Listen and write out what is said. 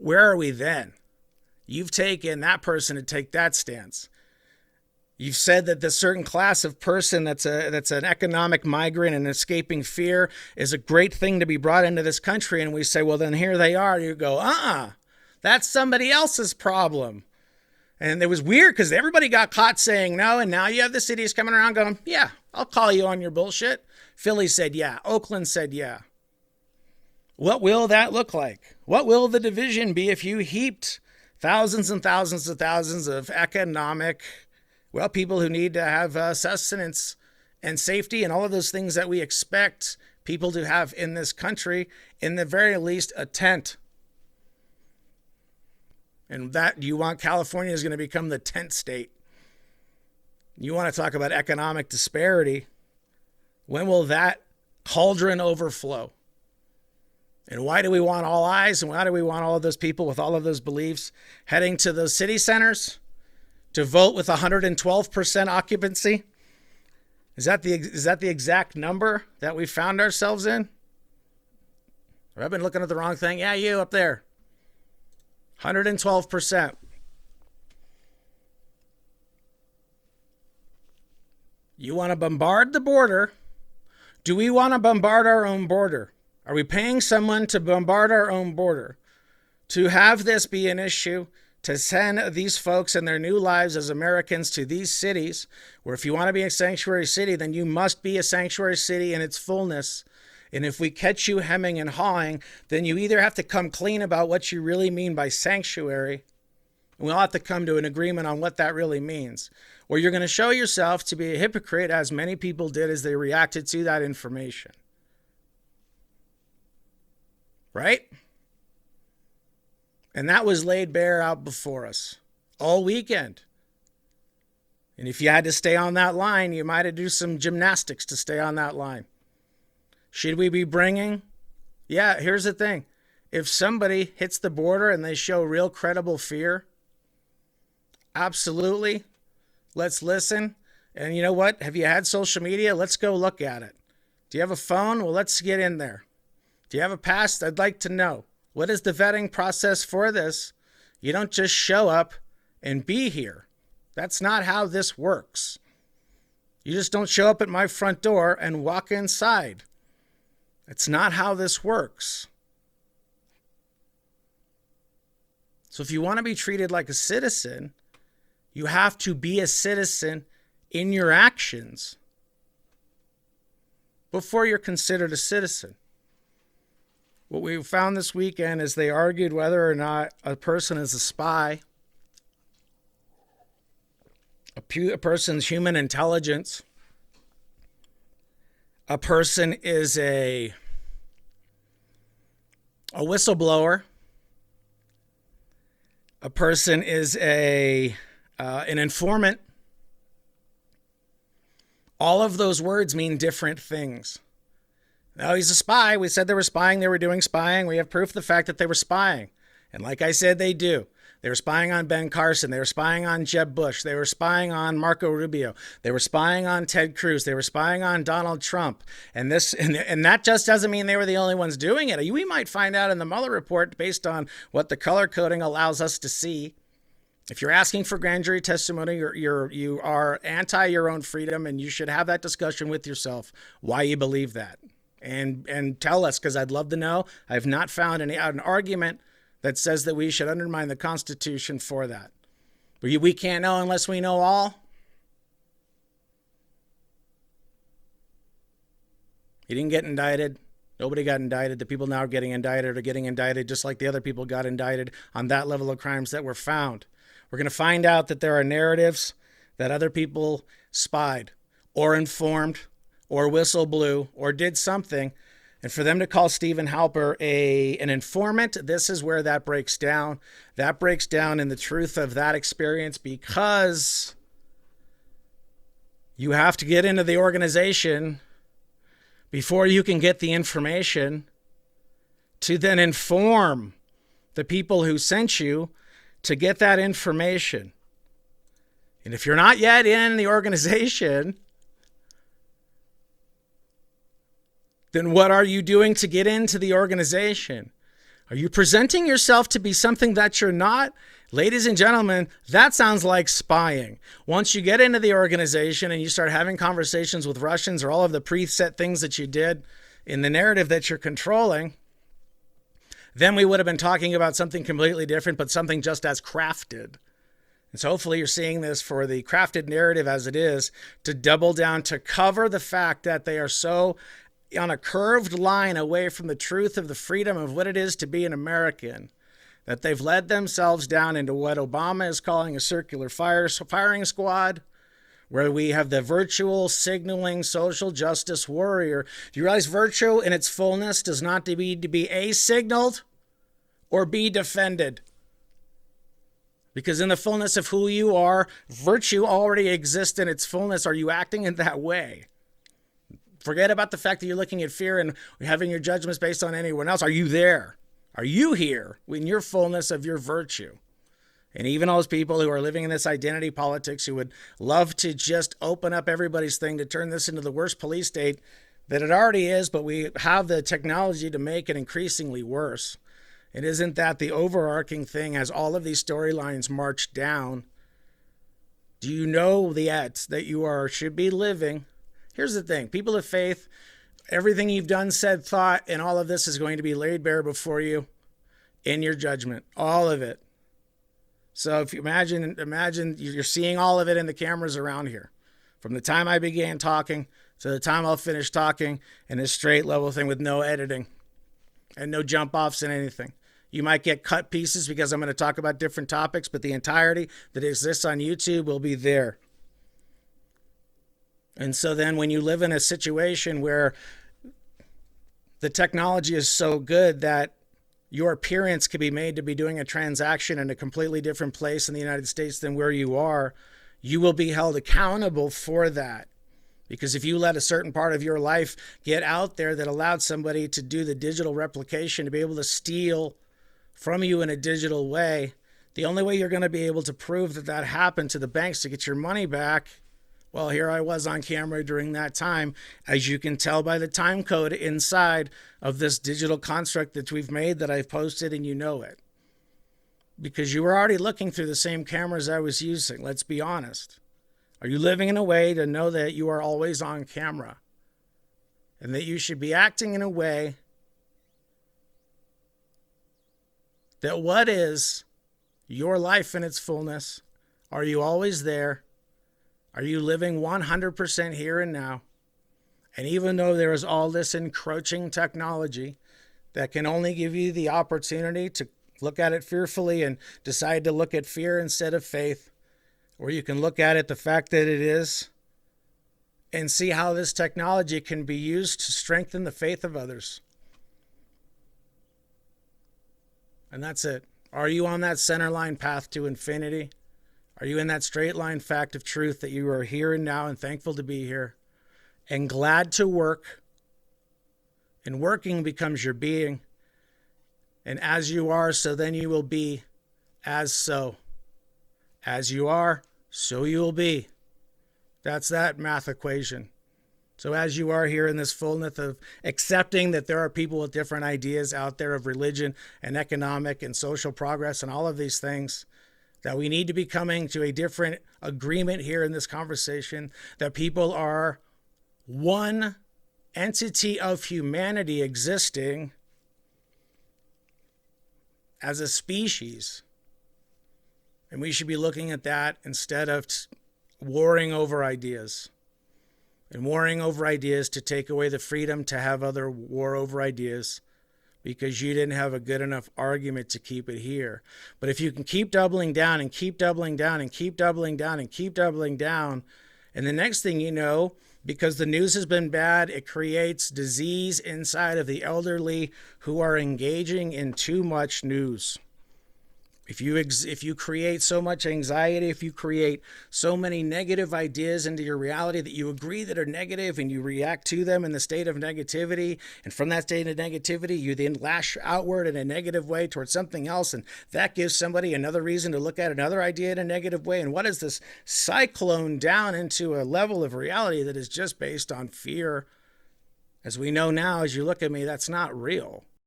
where are we then? You've taken that person to take that stance. You've said that this certain class of person that's an economic migrant and escaping fear is a great thing to be brought into this country. And we say, well, then here they are. You go, that's somebody else's problem. And it was weird because everybody got caught saying no. And now you have the cities coming around going, yeah, I'll call you on your bullshit. Philly said, yeah. Oakland said, yeah. What will that look like? What will the division be if you heaped thousands and thousands and thousands of economic, people who need to have sustenance and safety and all of those things that we expect people to have in this country, in the very least, a tent. And that you want California is going to become the tent state. You want to talk about economic disparity. When will that cauldron overflow? And why do we want all eyes? And why do we want all of those people with all of those beliefs heading to those city centers to vote with 112% occupancy? Is that the exact number that we found ourselves in? Or I've been looking at the wrong thing. Yeah, you up there. 112%. You want to bombard the border? Do we want to bombard our own border? Are we paying someone to bombard our own border? To have this be an issue, to send these folks and their new lives as Americans to these cities, where if you want to be a sanctuary city, then you must be a sanctuary city in its fullness. And if we catch you hemming and hawing, then you either have to come clean about what you really mean by sanctuary, and we'll have to come to an agreement on what that really means, or you're going to show yourself to be a hypocrite, as many people did as they reacted to that information. Right? And that was laid bare out before us all weekend. And if you had to stay on that line, you might have to do some gymnastics to stay on that line. Should we be bringing? Yeah, here's the thing. If somebody hits the border and they show real credible fear, absolutely, let's listen. And you know what? Have you had social media? Let's go look at it. Do you have a phone? Well, let's get in there. Do you have a pass? I'd like to know. What is the vetting process for this? You don't just show up and be here. That's not how this works. You just don't show up at my front door and walk inside. It's not how this works. So if you want to be treated like a citizen, you have to be a citizen in your actions before you're considered a citizen. What we found this weekend is they argued whether or not a person is a spy, a person's human intelligence, a person is a whistleblower, a person is an informant. All of those words mean different things. No, he's a spy. We said they were spying. They were doing spying. We have proof of the fact that they were spying. And like I said, they do. They were spying on Ben Carson. They were spying on Jeb Bush. They were spying on Marco Rubio. They were spying on Ted Cruz. They were spying on Donald Trump. And that just doesn't mean they were the only ones doing it. We might find out in the Mueller report based on what the color coding allows us to see. If you're asking for grand jury testimony, you are anti your own freedom, and you should have that discussion with yourself why you believe that. And tell us, because I'd love to know. I've not found an argument that says that we should undermine the Constitution for that. We can't know unless we know all. He didn't get indicted. Nobody got indicted. The people now getting indicted are getting indicted just like the other people got indicted on that level of crimes that were found. We're going to find out that there are narratives that other people spied or informed or whistle blew or did something. And for them to call Stephen Halper an informant, this is where that breaks down. That breaks down in the truth of that experience, because you have to get into the organization before you can get the information to then inform the people who sent you to get that information. And if you're not yet in the organization, then what are you doing to get into the organization? Are you presenting yourself to be something that you're not? Ladies and gentlemen, that sounds like spying. Once you get into the organization and you start having conversations with Russians or all of the preset things that you did in the narrative that you're controlling, then we would have been talking about something completely different, but something just as crafted. And so hopefully you're seeing this for the crafted narrative as it is, to double down, to cover the fact that they are so on a curved line away from the truth of the freedom of what it is to be an American, that they've led themselves down into what Obama is calling a circular firing squad, where we have the virtual signaling social justice warrior. Do you realize virtue in its fullness does not need to be A, signaled or B, defended? Because in the fullness of who you are, virtue already exists in its fullness. Are you acting in that way? Forget about the fact that you're looking at fear and having your judgments based on anyone else. Are you there? Are you here in your fullness of your virtue? And even those people who are living in this identity politics, who would love to just open up everybody's thing to turn this into the worst police state that it already is, but we have the technology to make it increasingly worse. And isn't that the overarching thing as all of these storylines march down? Do you know that you should be living? Here's the thing. People of faith, everything you've done, said, thought, and all of this is going to be laid bare before you in your judgment. All of it. So if you imagine you're seeing all of it in the cameras around here. From the time I began talking to the time I'll finish talking, in a straight level thing with no editing and no jump offs and anything. You might get cut pieces because I'm going to talk about different topics, but the entirety that exists on YouTube will be there. And so then when you live in a situation where the technology is so good that your appearance could be made to be doing a transaction in a completely different place in the United States than where you are, you will be held accountable for that. Because if you let a certain part of your life get out there that allowed somebody to do the digital replication, to be able to steal from you in a digital way, the only way you're going to be able to prove that that happened to the banks to get your money back, well, here I was on camera during that time, as you can tell by the time code inside of this digital construct that we've made that I've posted, and you know it. Because you were already looking through the same cameras I was using, let's be honest. Are you living in a way to know that you are always on camera? And that you should be acting in a way that what is your life in its fullness? Are you always there? Are you living 100% here and now? And even though there is all this encroaching technology that can only give you the opportunity to look at it fearfully and decide to look at fear instead of faith, or you can look at it the fact that it is and see how this technology can be used to strengthen the faith of others. And that's it. Are you on that center line path to infinity? Are you in that straight line fact of truth that you are here and now and thankful to be here and glad to work? And working becomes your being. And as you are, so then you will be as so. As you are, so you will be. That's that math equation. So as you are here in this fullness of accepting that there are people with different ideas out there of religion and economic and social progress and all of these things, that we need to be coming to a different agreement here in this conversation, that people are one entity of humanity existing as a species. And we should be looking at that instead of warring over ideas. And warring over ideas to take away the freedom to have other war over ideas because you didn't have a good enough argument to keep it here. But if you can keep doubling down and keep doubling down and keep doubling down and keep doubling down, and the next thing you know, because the news has been bad, it creates disease inside of the elderly who are engaging in too much news. If you create so much anxiety, if you create so many negative ideas into your reality that you agree that are negative and you react to them in the state of negativity, and from that state of negativity, you then lash outward in a negative way towards something else, and that gives somebody another reason to look at another idea in a negative way. And what is this cyclone down into a level of reality that is just based on fear? As we know now, as you look at me, that's not real.